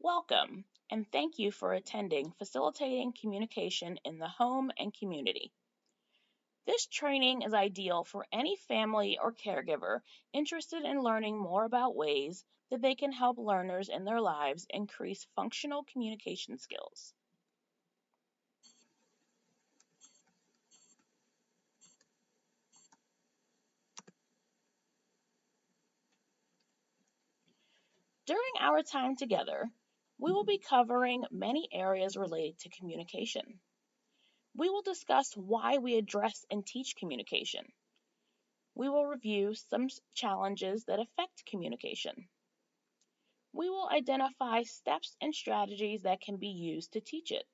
Welcome, and thank you for attending Facilitating Communication in the Home and Community. This training is ideal for any family or caregiver interested in learning more about ways that they can help learners in their lives increase functional communication skills. During our time together, we will be covering many areas related to communication. We will discuss why we address and teach communication. We will review some challenges that affect communication. We will identify steps and strategies that can be used to teach it.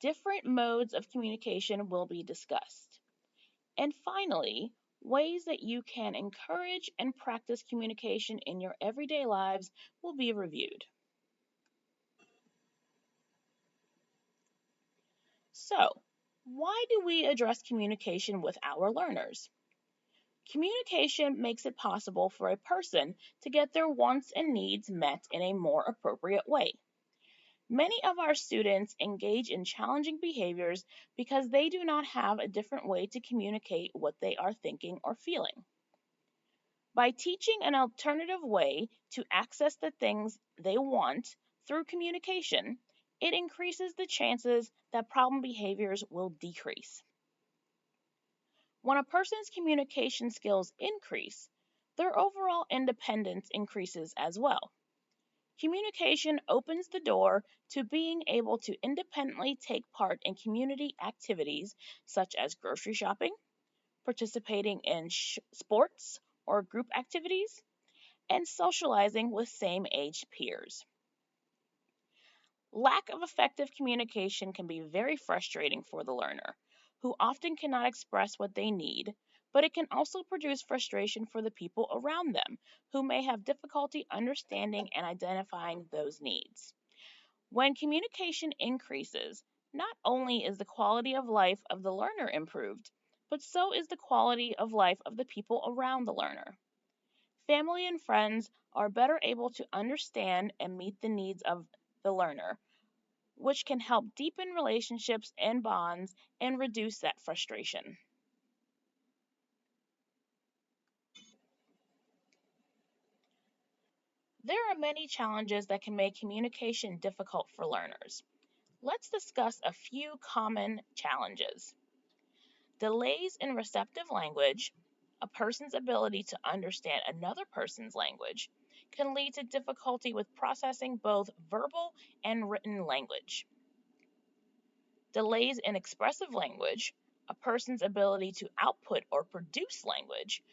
Different modes of communication will be discussed. And finally, ways that you can encourage and practice communication in your everyday lives will be reviewed. So, why do we address communication with our learners? Communication makes it possible for a person to get their wants and needs met in a more appropriate way. Many of our students engage in challenging behaviors because they do not have a different way to communicate what they are thinking or feeling. By teaching an alternative way to access the things they want through communication, it increases the chances that problem behaviors will decrease. When a person's communication skills increase, their overall independence increases as well. Communication opens the door to being able to independently take part in community activities such as grocery shopping, participating in sports or group activities, and socializing with same age peers. Lack of effective communication can be very frustrating for the learner, who often cannot express what they need, but it can also produce frustration for the people around them, who may have difficulty understanding and identifying those needs. When communication increases, not only is the quality of life of the learner improved, but so is the quality of life of the people around the learner. Family and friends are better able to understand and meet the needs of the learner, which can help deepen relationships and bonds and reduce that frustration. There are many challenges that can make communication difficult for learners. Let's discuss a few common challenges. Delays in receptive language, a person's ability to understand another person's language, can lead to difficulty with processing both verbal and written language. Delays in expressive language, a person's ability to output or produce language,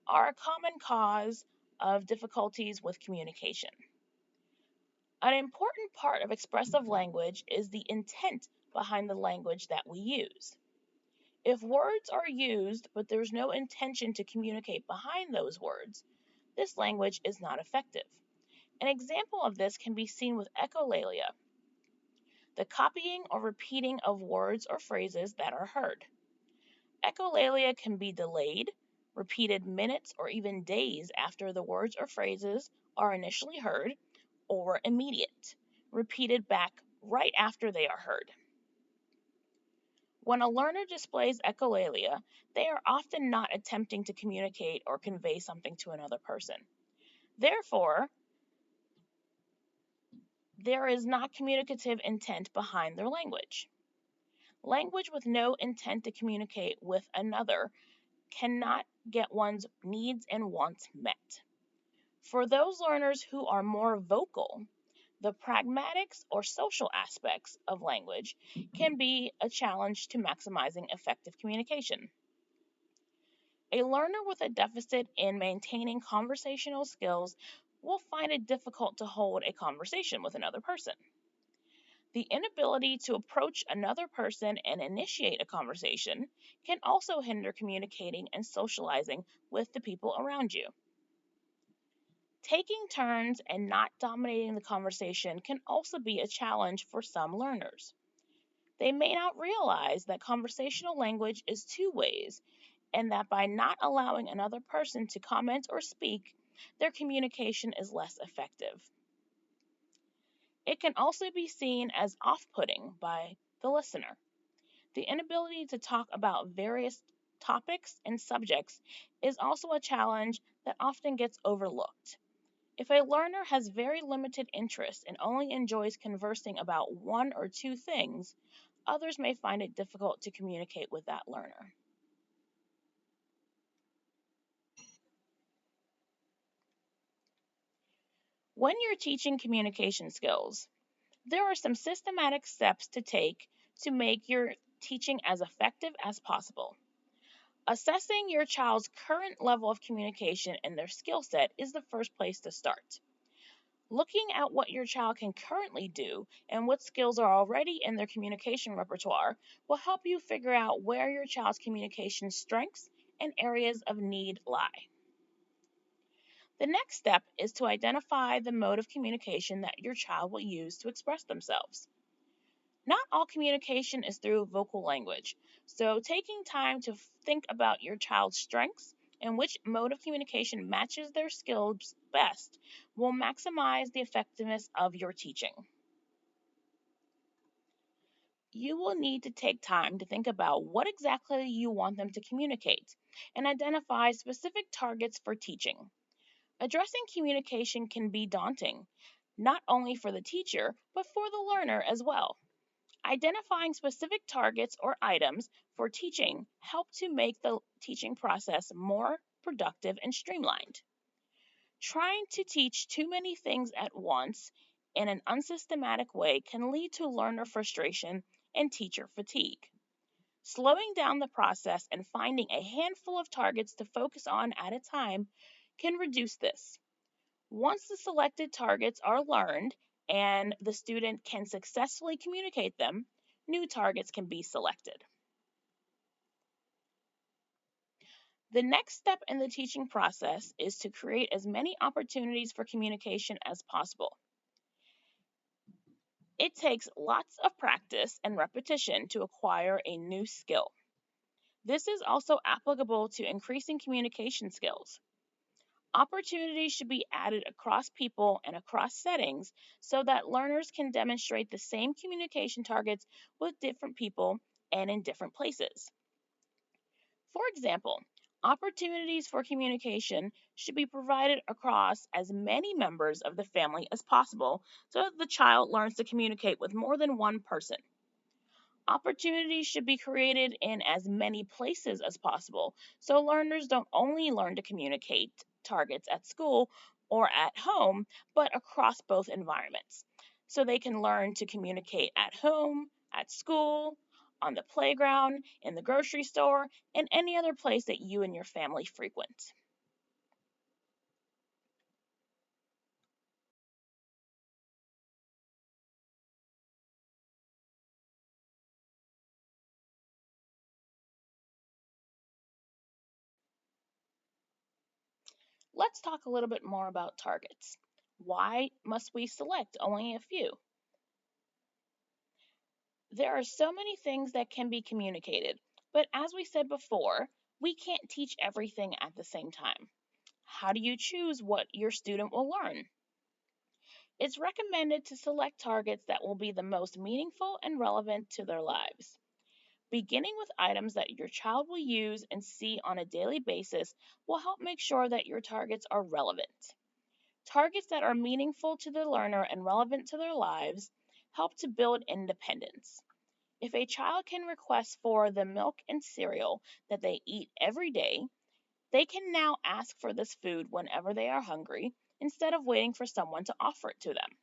are a common cause of difficulties with communication. An important part of expressive language is the intent behind the language that we use. If words are used but there's no intention to communicate behind those words, this language is not effective. An example of this can be seen with echolalia, the copying or repeating of words or phrases that are heard. Echolalia can be delayed, repeated minutes or even days after the words or phrases are initially heard, or immediate, repeated back right after they are heard. When a learner displays echolalia, they are often not attempting to communicate or convey something to another person. Therefore, there is not communicative intent behind their language. Language with no intent to communicate with another cannot get one's needs and wants met. For those learners who are more vocal, the pragmatics or social aspects of language can be a challenge to maximizing effective communication. A learner with a deficit in maintaining conversational skills will find it difficult to hold a conversation with another person. The inability to approach another person and initiate a conversation can also hinder communicating and socializing with the people around you. Taking turns and not dominating the conversation can also be a challenge for some learners. They may not realize that conversational language is two ways, and that by not allowing another person to comment or speak, their communication is less effective. It can also be seen as off putting by the listener. The inability to talk about various topics and subjects is also a challenge that often gets overlooked. If a learner has very limited interest and only enjoys conversing about one or two things, others may find it difficult to communicate with that learner. When you're teaching communication skills, there are some systematic steps to take to make your teaching as effective as possible. Assessing your child's current level of communication and their skill set is the first place to start. Looking at what your child can currently do and what skills are already in their communication repertoire will help you figure out where your child's communication strengths and areas of need lie. The next step is to identify the mode of communication that your child will use to express themselves. Not all communication is through vocal language, so taking time to think about your child's strengths and which mode of communication matches their skills best will maximize the effectiveness of your teaching. You will need to take time to think about what exactly you want them to communicate and identify specific targets for teaching. Addressing communication can be daunting, not only for the teacher, but for the learner as well. Identifying specific targets or items for teaching help to make the teaching process more productive and streamlined. Trying to teach too many things at once in an unsystematic way can lead to learner frustration and teacher fatigue. Slowing down the process and finding a handful of targets to focus on at a time can reduce this. Once the selected targets are learned and the student can successfully communicate them, new targets can be selected. The next step in the teaching process is to create as many opportunities for communication as possible. It takes lots of practice and repetition to acquire a new skill. This is also applicable to increasing communication skills. Opportunities should be added across people and across settings so that learners can demonstrate the same communication targets with different people and in different places. For example, opportunities for communication should be provided across as many members of the family as possible so that the child learns to communicate with more than one person. Opportunities should be created in as many places as possible so learners don't only learn to communicate targets at school or at home, but across both environments. So they can learn to communicate at home, at school, on the playground, in the grocery store, and any other place that you and your family frequent. Let's talk a little bit more about targets. Why must we select only a few? There are so many things that can be communicated, but as we said before, we can't teach everything at the same time. How do you choose what your student will learn? It's recommended to select targets that will be the most meaningful and relevant to their lives. Beginning with items that your child will use and see on a daily basis will help make sure that your targets are relevant. Targets that are meaningful to the learner and relevant to their lives help to build independence. If a child can request for the milk and cereal that they eat every day, they can now ask for this food whenever they are hungry instead of waiting for someone to offer it to them.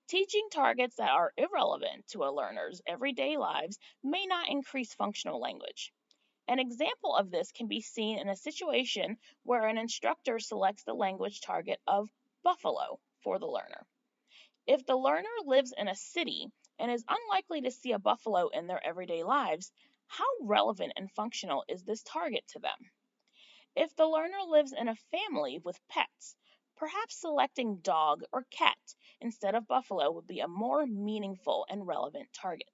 Teaching targets that are irrelevant to a learner's everyday lives may not increase functional language. An example of this can be seen in a situation where an instructor selects the language target of buffalo for the learner. If the learner lives in a city and is unlikely to see a buffalo in their everyday lives, how relevant and functional is this target to them? If the learner lives in a family with pets, perhaps selecting dog or cat instead of buffalo would be a more meaningful and relevant target.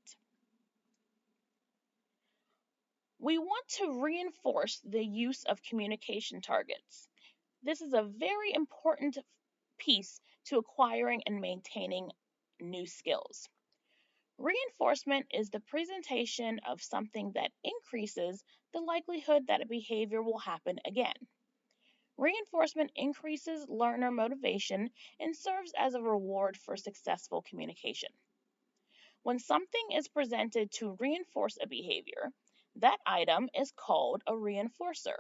We want to reinforce the use of communication targets. This is a very important piece to acquiring and maintaining new skills. Reinforcement is the presentation of something that increases the likelihood that a behavior will happen again. Reinforcement increases learner motivation and serves as a reward for successful communication. When something is presented to reinforce a behavior, that item is called a reinforcer.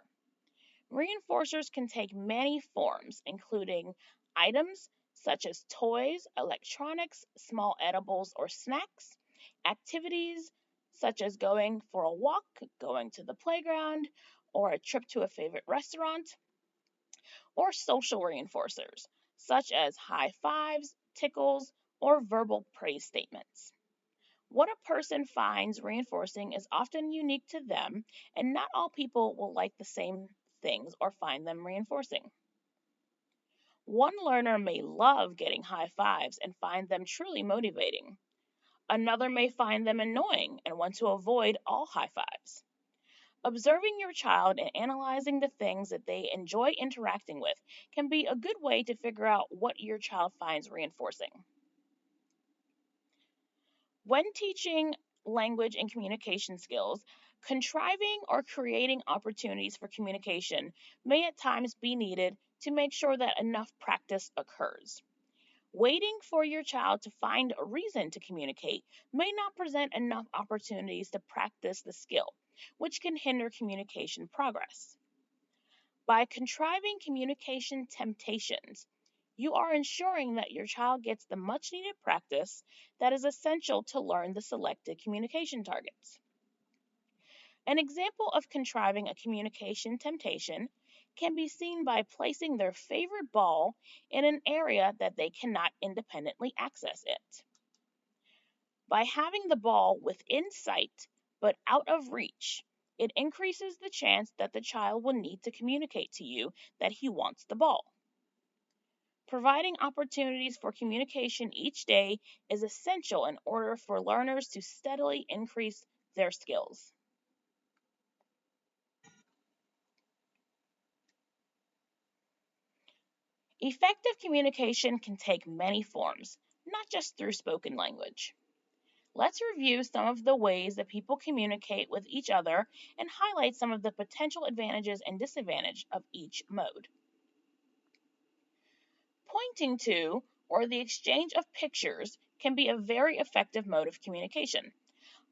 Reinforcers can take many forms, including items such as toys, electronics, small edibles or snacks, activities such as going for a walk, going to the playground, or a trip to a favorite restaurant, or social reinforcers such as high fives, tickles, or verbal praise statements. What a person finds reinforcing is often unique to them, and not all people will like the same things or find them reinforcing. One learner may love getting high fives and find them truly motivating. Another may find them annoying and want to avoid all high fives. Observing your child and analyzing the things that they enjoy interacting with can be a good way to figure out what your child finds reinforcing. When teaching language and communication skills, contriving or creating opportunities for communication may at times be needed to make sure that enough practice occurs. Waiting for your child to find a reason to communicate may not present enough opportunities to practice the skill, which can hinder communication progress. By contriving communication temptations, you are ensuring that your child gets the much needed practice that is essential to learn the selected communication targets. An example of contriving a communication temptation can be seen by placing their favorite ball in an area that they cannot independently access it. By having the ball within sight but out of reach, it increases the chance that the child will need to communicate to you that he wants the ball. Providing opportunities for communication each day is essential in order for learners to steadily increase their skills. Effective communication can take many forms, not just through spoken language. Let's review some of the ways that people communicate with each other and highlight some of the potential advantages and disadvantages of each mode. Pointing to or the exchange of pictures can be a very effective mode of communication.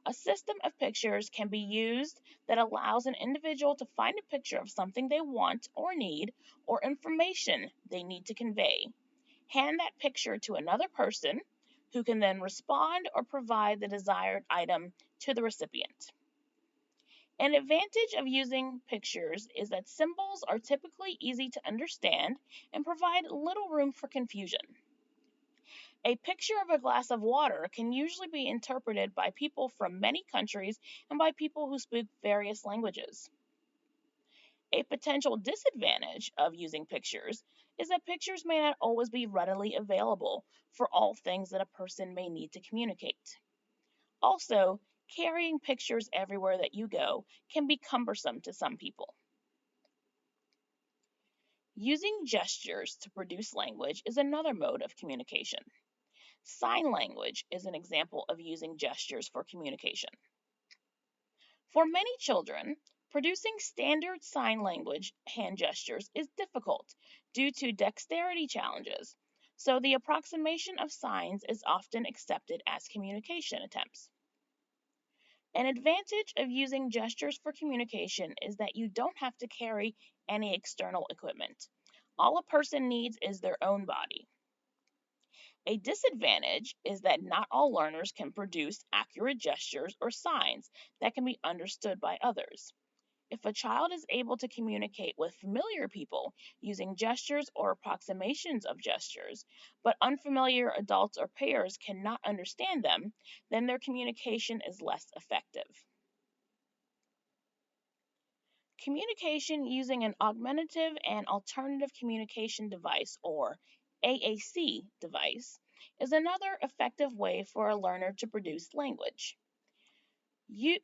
A system of pictures can be used that allows an individual to find a picture of something they want or need or information they need to convey, hand that picture to another person who can then respond or provide the desired item to the recipient. An advantage of using pictures is that symbols are typically easy to understand and provide little room for confusion. A picture of a glass of water can usually be interpreted by people from many countries and by people who speak various languages. A potential disadvantage of using pictures is that pictures may not always be readily available for all things that a person may need to communicate. Also, carrying pictures everywhere that you go can be cumbersome to some people. Using gestures to produce language is another mode of communication. Sign language is an example of using gestures for communication. For many children, producing standard sign language hand gestures is difficult due to dexterity challenges, so the approximation of signs is often accepted as communication attempts. An advantage of using gestures for communication is that you don't have to carry any external equipment. All a person needs is their own body. A disadvantage is that not all learners can produce accurate gestures or signs that can be understood by others. If a child is able to communicate with familiar people using gestures or approximations of gestures, but unfamiliar adults or peers cannot understand them, then their communication is less effective. Communication using an augmentative and alternative communication device, or AAC device, is another effective way for a learner to produce language.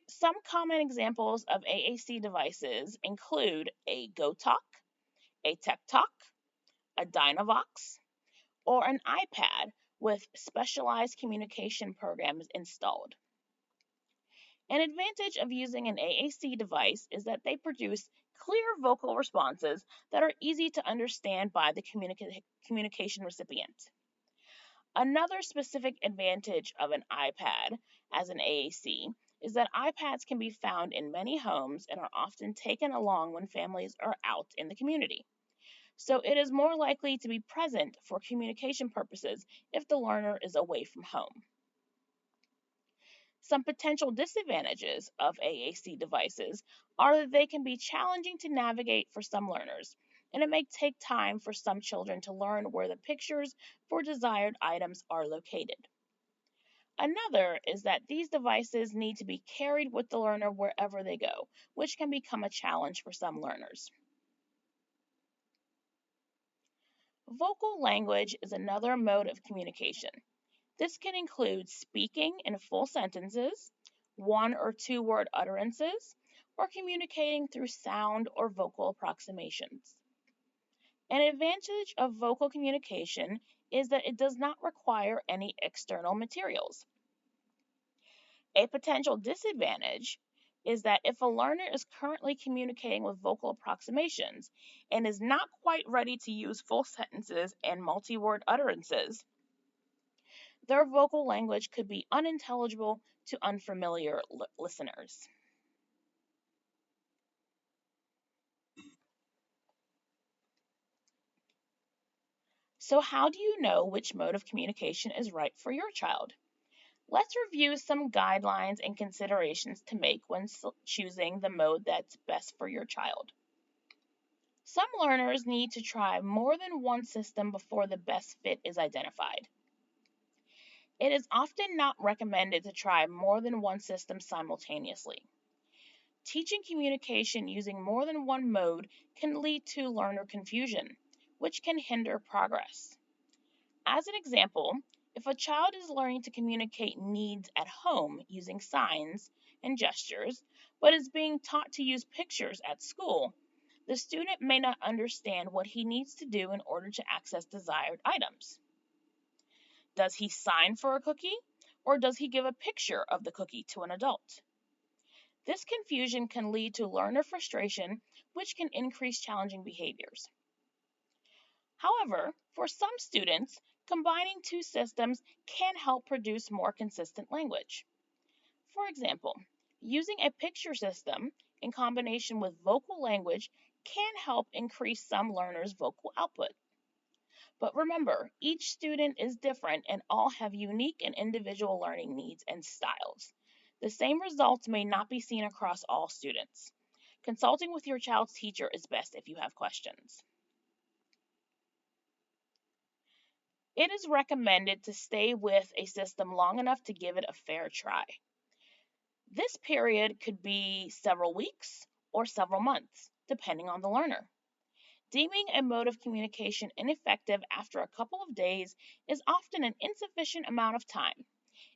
Some common examples of AAC devices include a GoTalk, a TechTalk, a Dynavox, or an iPad with specialized communication programs installed. An advantage of using an AAC device is that they produce clear vocal responses that are easy to understand by the communication recipient. Another specific advantage of an iPad as an AAC is that iPads can be found in many homes and are often taken along when families are out in the community. So it is more likely to be present for communication purposes if the learner is away from home. Some potential disadvantages of AAC devices are that they can be challenging to navigate for some learners, and it may take time for some children to learn where the pictures for desired items are located. Another is that these devices need to be carried with the learner wherever they go, which can become a challenge for some learners. Vocal language is another mode of communication. This can include speaking in full sentences, one or two word utterances, or communicating through sound or vocal approximations. An advantage of vocal communication is that it does not require any external materials. A potential disadvantage is that if a learner is currently communicating with vocal approximations and is not quite ready to use full sentences and multi word utterances, their vocal language could be unintelligible to unfamiliar listeners. So, how do you know which mode of communication is right for your child? Let's review some guidelines and considerations to make when choosing the mode that's best for your child. Some learners need to try more than one system before the best fit is identified. It is often not recommended to try more than one system simultaneously. Teaching communication using more than one mode can lead to learner confusion, which can hinder progress. As an example, if a child is learning to communicate needs at home using signs and gestures, but is being taught to use pictures at school, the student may not understand what he needs to do in order to access desired items. Does he sign for a cookie, or does he give a picture of the cookie to an adult? This confusion can lead to learner frustration, which can increase challenging behaviors. However, for some students, combining two systems can help produce more consistent language. For example, using a picture system in combination with vocal language can help increase some learners' vocal output. But remember, each student is different and all have unique and individual learning needs and styles. The same results may not be seen across all students. Consulting with your child's teacher is best if you have questions. It is recommended to stay with a system long enough to give it a fair try. This period could be several weeks or several months, depending on the learner. Deeming a mode of communication ineffective after a couple of days is often an insufficient amount of time.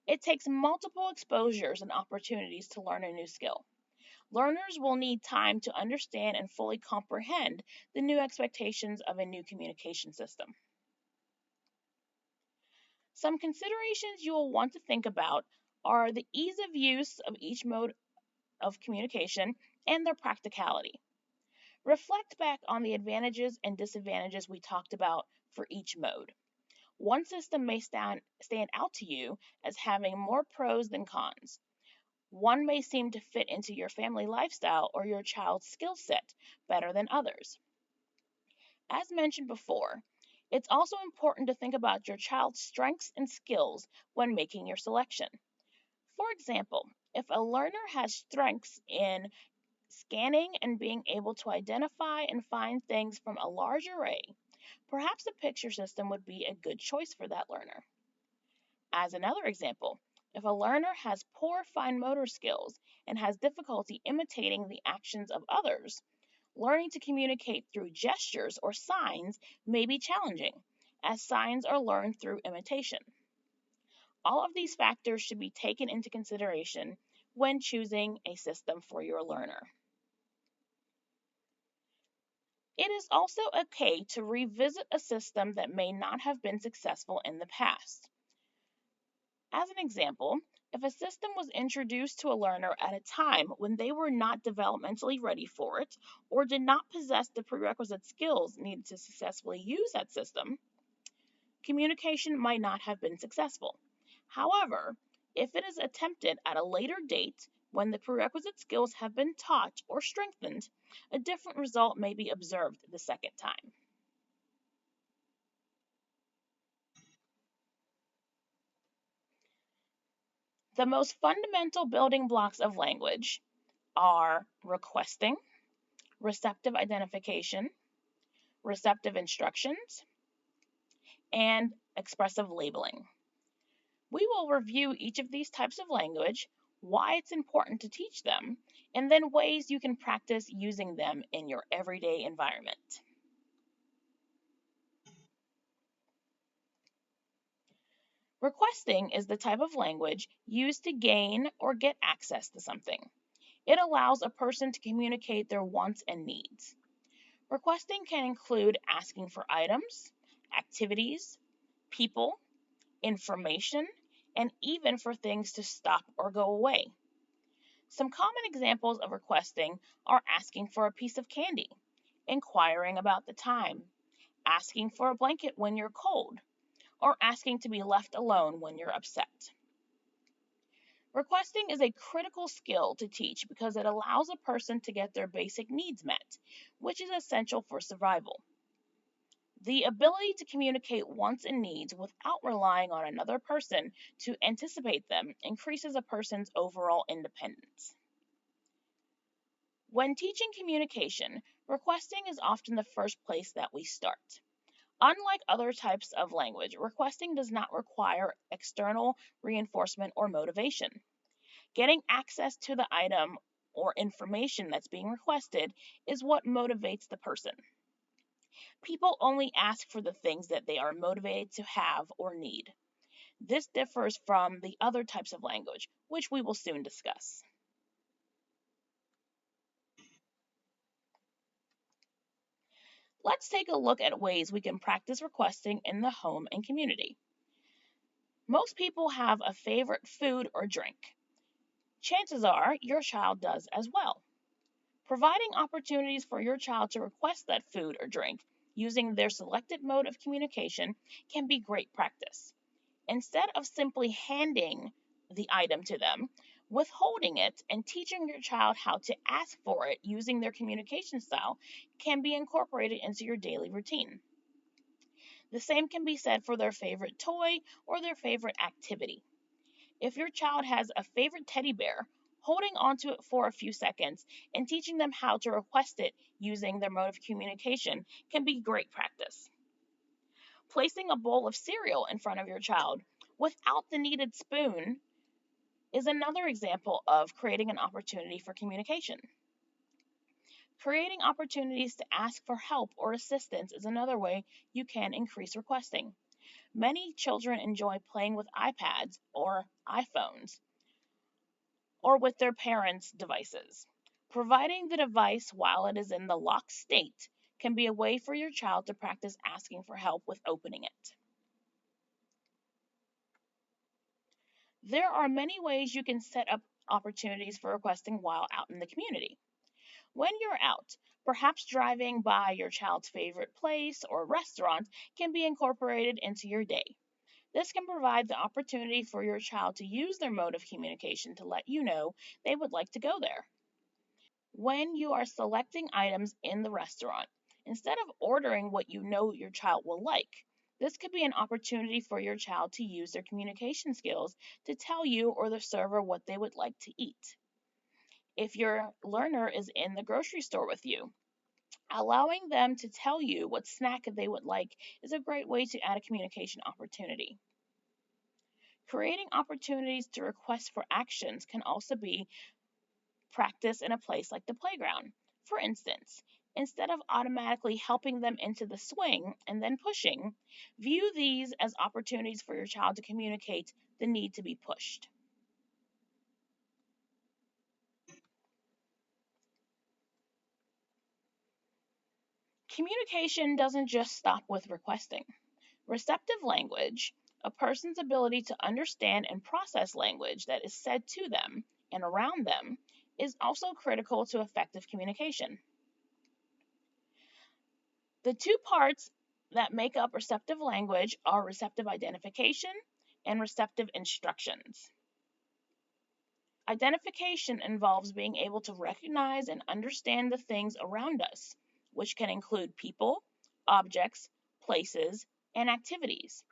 It takes multiple exposures and opportunities to learn a new skill. Learners will need time to understand and fully comprehend the new expectations of a new communication system. Some considerations you will want to think about are the ease of use of each mode of communication and their practicality. Reflect back on the advantages and disadvantages we talked about for each mode. One system may stand out to you as having more pros than cons. One may seem to fit into your family lifestyle or your child's skill set better than others. As mentioned before, it's also important to think about your child's strengths and skills when making your selection. For example, if a learner has strengths in scanning and being able to identify and find things from a large array, perhaps a picture system would be a good choice for that learner. As another example, if a learner has poor fine motor skills and has difficulty imitating the actions of others, learning to communicate through gestures or signs may be challenging, as signs are learned through imitation. All of these factors should be taken into consideration when choosing a system for your learner. It is also okay to revisit a system that may not have been successful in the past. As an example, if a system was introduced to a learner at a time when they were not developmentally ready for it or did not possess the prerequisite skills needed to successfully use that system, communication might not have been successful. However, if it is attempted at a later date when the prerequisite skills have been taught or strengthened, a different result may be observed the second time. The most fundamental building blocks of language are requesting, receptive identification, receptive instructions, and expressive labeling. We will review each of these types of language, why it's important to teach them, and then ways you can practice using them in your everyday environment. Requesting is the type of language used to gain or get access to something. It allows a person to communicate their wants and needs. Requesting can include asking for items, activities, people, information, and even for things to stop or go away. Some common examples of requesting are asking for a piece of candy, inquiring about the time, asking for a blanket when you're cold, or asking to be left alone when you're upset. Requesting is a critical skill to teach because it allows a person to get their basic needs met, which is essential for survival. The ability to communicate wants and needs without relying on another person to anticipate them increases a person's overall independence. When teaching communication, requesting is often the first place that we start. Unlike other types of language, requesting does not require external reinforcement or motivation. Getting access to the item or information that's being requested is what motivates the person. People only ask for the things that they are motivated to have or need. This differs from the other types of language, which we will soon discuss. Let's take a look at ways we can practice requesting in the home and community. Most people have a favorite food or drink. Chances are your child does as well. Providing opportunities for your child to request that food or drink using their selected mode of communication can be great practice. Instead of simply handing the item to them, withholding it and teaching your child how to ask for it using their communication style can be incorporated into your daily routine. The same can be said for their favorite toy or their favorite activity. If your child has a favorite teddy bear, holding onto it for a few seconds and teaching them how to request it using their mode of communication can be great practice. Placing a bowl of cereal in front of your child without the needed spoon is another example of creating an opportunity for communication. Creating opportunities to ask for help or assistance is another way you can increase requesting. Many children enjoy playing with iPads or iPhones or with their parents' devices. Providing the device while it is in the locked state can be a way for your child to practice asking for help with opening it. There are many ways you can set up opportunities for requesting while out in the community. When you're out, perhaps driving by your child's favorite place or restaurant can be incorporated into your day. This can provide the opportunity for your child to use their mode of communication to let you know they would like to go there. When you are selecting items in the restaurant, instead of ordering what you know your child will like, this could be an opportunity for your child to use their communication skills to tell you or the server what they would like to eat. If your learner is in the grocery store with you, allowing them to tell you what snack they would like is a great way to add a communication opportunity. Creating opportunities to request for actions can also be practiced in a place like the playground. For instance, instead of automatically helping them into the swing and then pushing, view these as opportunities for your child to communicate the need to be pushed. Communication doesn't just stop with requesting. Receptive language, a person's ability to understand and process language that is said to them and around them, is also critical to effective communication. The two parts that make up receptive language are receptive identification and receptive instructions. Identification involves being able to recognize and understand the things around us, which can include people, objects, places, and activities.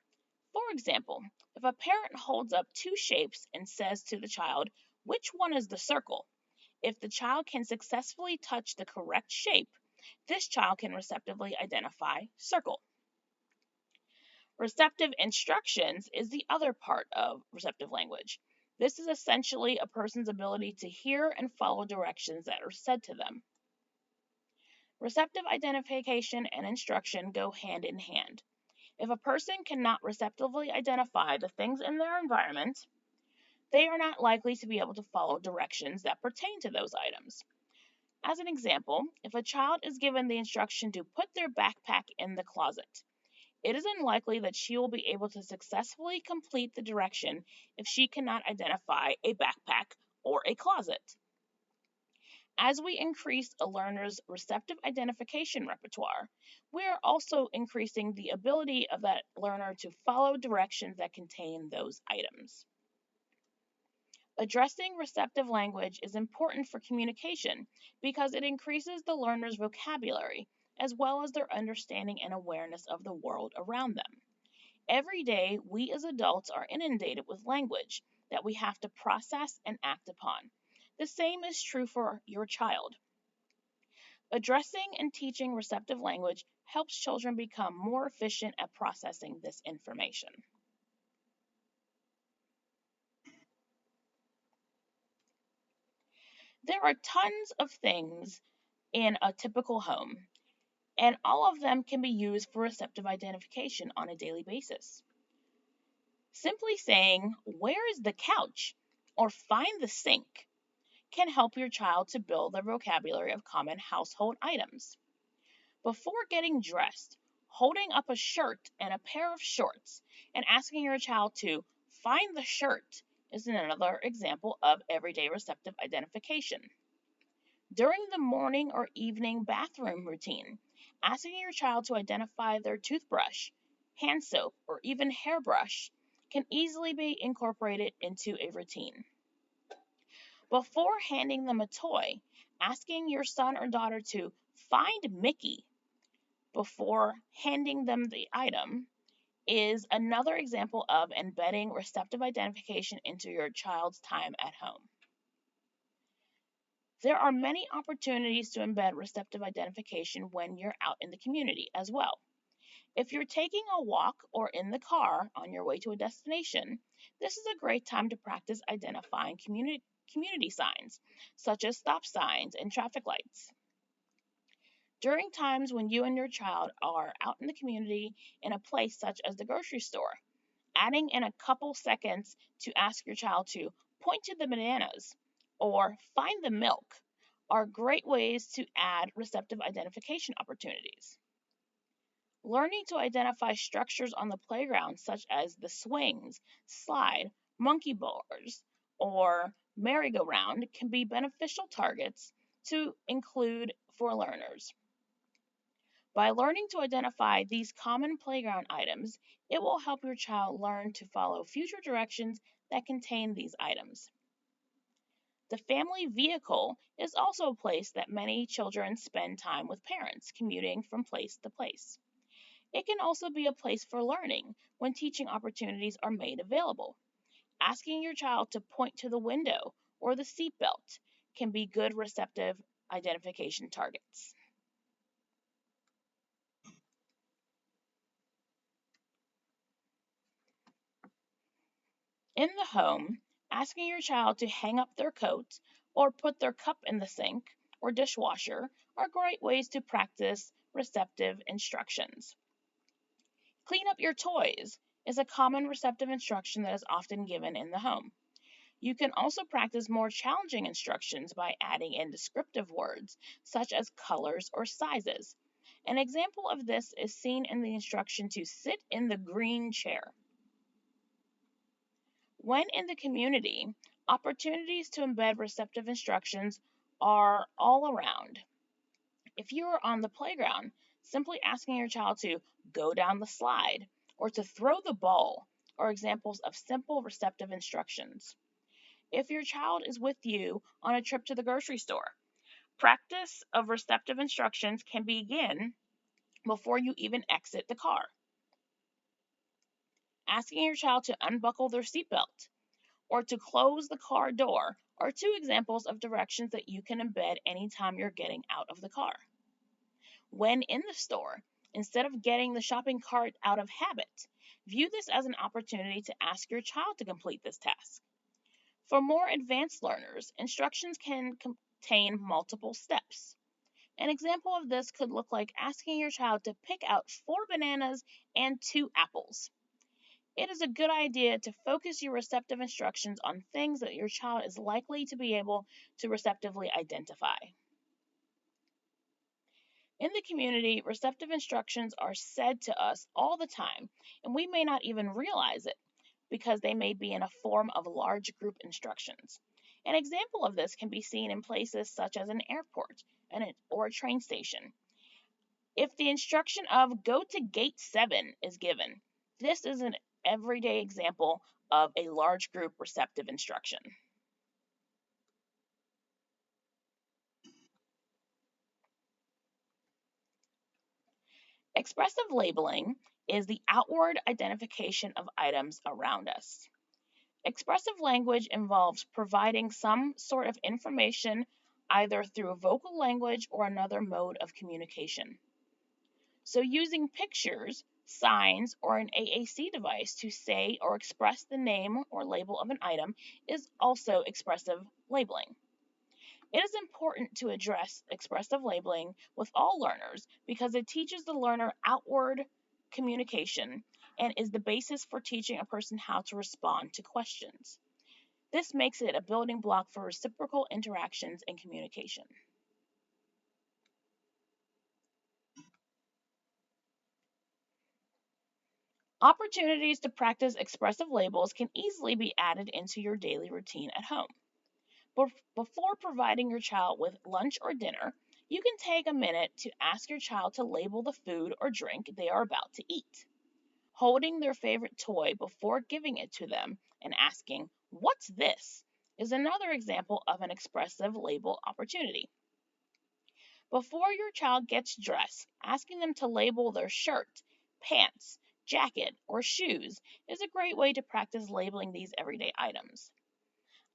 For example, if a parent holds up two shapes and says to the child, "Which one is the circle?" If the child can successfully touch the correct shape, this child can receptively identify circle. Receptive instructions is the other part of receptive language. This is essentially a person's ability to hear and follow directions that are said to them. Receptive identification and instruction go hand in hand. If a person cannot receptively identify the things in their environment, they are not likely to be able to follow directions that pertain to those items. As an example, if a child is given the instruction to put their backpack in the closet, it is unlikely that she will be able to successfully complete the direction if she cannot identify a backpack or a closet. As we increase a learner's receptive identification repertoire, we are also increasing the ability of that learner to follow directions that contain those items. Addressing receptive language is important for communication because it increases the learner's vocabulary as well as their understanding and awareness of the world around them. Every day, we as adults are inundated with language that we have to process and act upon. The same is true for your child. Addressing and teaching receptive language helps children become more efficient at processing this information. There are tons of things in a typical home, and all of them can be used for receptive identification on a daily basis. Simply saying, "Where is the couch?" or "Find the sink" can help your child to build their vocabulary of common household items. Before getting dressed, holding up a shirt and a pair of shorts and asking your child to "find the shirt" is another example of everyday receptive identification. During the morning or evening bathroom routine, asking your child to identify their toothbrush, hand soap, or even hairbrush can easily be incorporated into a routine. Before handing them a toy, asking your son or daughter to "find Mickey" before handing them the item is another example of embedding receptive identification into your child's time at home. There are many opportunities to embed receptive identification when you're out in the community as well. If you're taking a walk or in the car on your way to a destination, this is a great time to practice identifying community signs, such as stop signs and traffic lights. During times when you and your child are out in the community in a place such as the grocery store, adding in a couple seconds to ask your child to point to the bananas or find the milk are great ways to add receptive identification opportunities. Learning to identify structures on the playground, such as the swings, slide, monkey bars, or merry-go-round, can be beneficial targets to include for learners. By learning to identify these common playground items, it will help your child learn to follow future directions that contain these items. The family vehicle is also a place that many children spend time with parents, commuting from place to place. It can also be a place for learning when teaching opportunities are made available. Asking your child to point to the window or the seatbelt can be good receptive identification targets. In the home, asking your child to hang up their coat or put their cup in the sink or dishwasher are great ways to practice receptive instructions. Clean up your toys is a common receptive instruction that is often given in the home. You can also practice more challenging instructions by adding in descriptive words such as colors or sizes. An example of this is seen in the instruction to sit in the green chair. When in the community, opportunities to embed receptive instructions are all around. If you are on the playground, simply asking your child to go down the slide or to throw the ball are examples of simple receptive instructions. If your child is with you on a trip to the grocery store, practice of receptive instructions can begin before you even exit the car. Asking your child to unbuckle their seatbelt or to close the car door are two examples of directions that you can embed anytime you're getting out of the car. When in the store, instead of getting the shopping cart out of habit, view this as an opportunity to ask your child to complete this task. For more advanced learners, instructions can contain multiple steps. An example of this could look like asking your child to pick out 4 bananas and 2 apples. It is a good idea to focus your receptive instructions on things that your child is likely to be able to receptively identify. In the community, receptive instructions are said to us all the time, and we may not even realize it because they may be in a form of large group instructions. An example of this can be seen in places such as an airport or a train station. If the instruction of go to gate 7 is given, this is an everyday example of a large group receptive instruction. Expressive labeling is the outward identification of items around us. Expressive language involves providing some sort of information either through vocal language or another mode of communication. So, using pictures, signs, or an AAC device to say or express the name or label of an item is also expressive labeling. It is important to address expressive labeling with all learners because it teaches the learner outward communication and is the basis for teaching a person how to respond to questions. This makes it a building block for reciprocal interactions and communication. Opportunities to practice expressive labels can easily be added into your daily routine at home. Before providing your child with lunch or dinner, you can take a minute to ask your child to label the food or drink they are about to eat. Holding their favorite toy before giving it to them and asking, "What's this?" is another example of an expressive label opportunity. Before your child gets dressed, asking them to label their shirt, pants, jacket, or shoes is a great way to practice labeling these everyday items.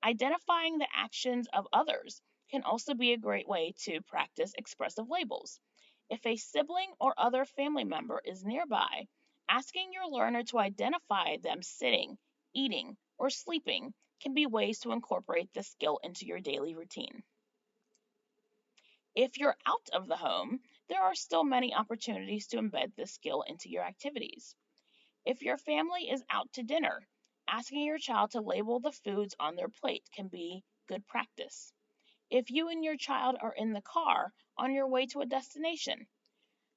Identifying the actions of others can also be a great way to practice expressive labels. If a sibling or other family member is nearby, asking your learner to identify them sitting, eating, or sleeping can be ways to incorporate this skill into your daily routine. If you're out of the home, there are still many opportunities to embed this skill into your activities. If your family is out to dinner, asking your child to label the foods on their plate can be good practice. If you and your child are in the car on your way to a destination,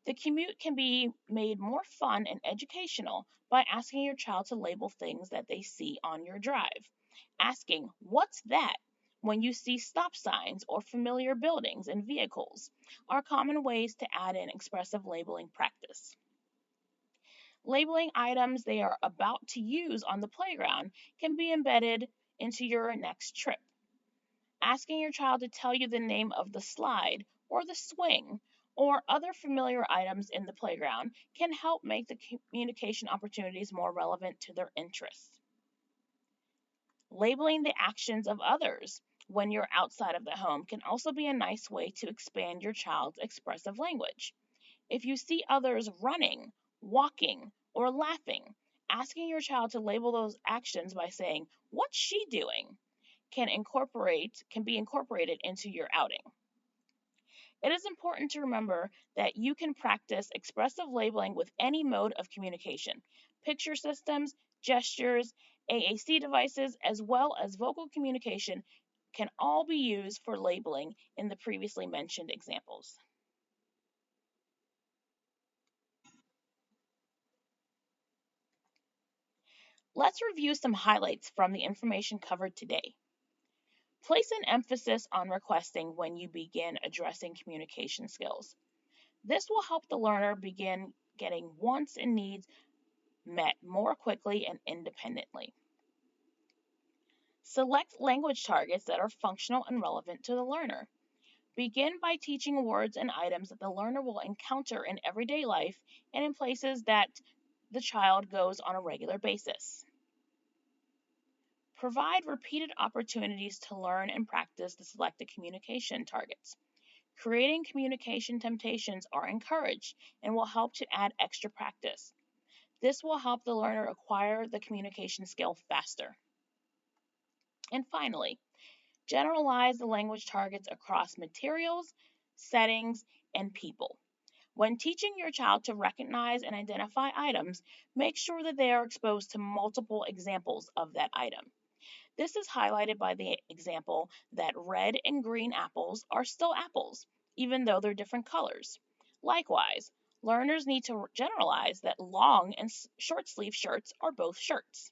the commute can be made more fun and educational by asking your child to label things that they see on your drive. Asking, "What's that?" when you see stop signs or familiar buildings and vehicles are common ways to add in expressive labeling practice. Labeling items they are about to use on the playground can be embedded into your next trip. Asking your child to tell you the name of the slide or the swing or other familiar items in the playground can help make the communication opportunities more relevant to their interests. Labeling the actions of others when you're outside of the home can also be a nice way to expand your child's expressive language. If you see others running, walking, or laughing, asking your child to label those actions by saying, "What's she doing?" can be incorporated into your outing. It is important to remember that you can practice expressive labeling with any mode of communication. Picture systems, gestures, AAC devices, as well as vocal communication can all be used for labeling in the previously mentioned examples. Let's review some highlights from the information covered today. Place an emphasis on requesting when you begin addressing communication skills. This will help the learner begin getting wants and needs met more quickly and independently. Select language targets that are functional and relevant to the learner. Begin by teaching words and items that the learner will encounter in everyday life and in places that the child goes on a regular basis. Provide repeated opportunities to learn and practice the selected communication targets. Creating communication temptations are encouraged and will help to add extra practice. This will help the learner acquire the communication skill faster. And finally, generalize the language targets across materials, settings, and people. When teaching your child to recognize and identify items, make sure that they are exposed to multiple examples of that item. This is highlighted by the example that red and green apples are still apples, even though they're different colors. Likewise, learners need to generalize that long and short sleeve shirts are both shirts.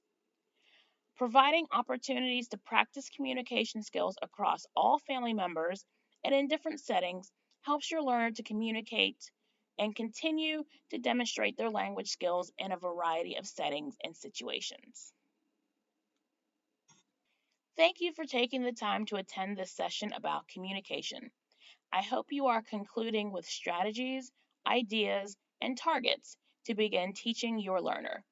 Providing opportunities to practice communication skills across all family members and in different settings helps your learner to communicate and continue to demonstrate their language skills in a variety of settings and situations. Thank you for taking the time to attend this session about communication. I hope you are concluding with strategies, ideas, and targets to begin teaching your learner.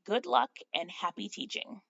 Good luck and happy teaching.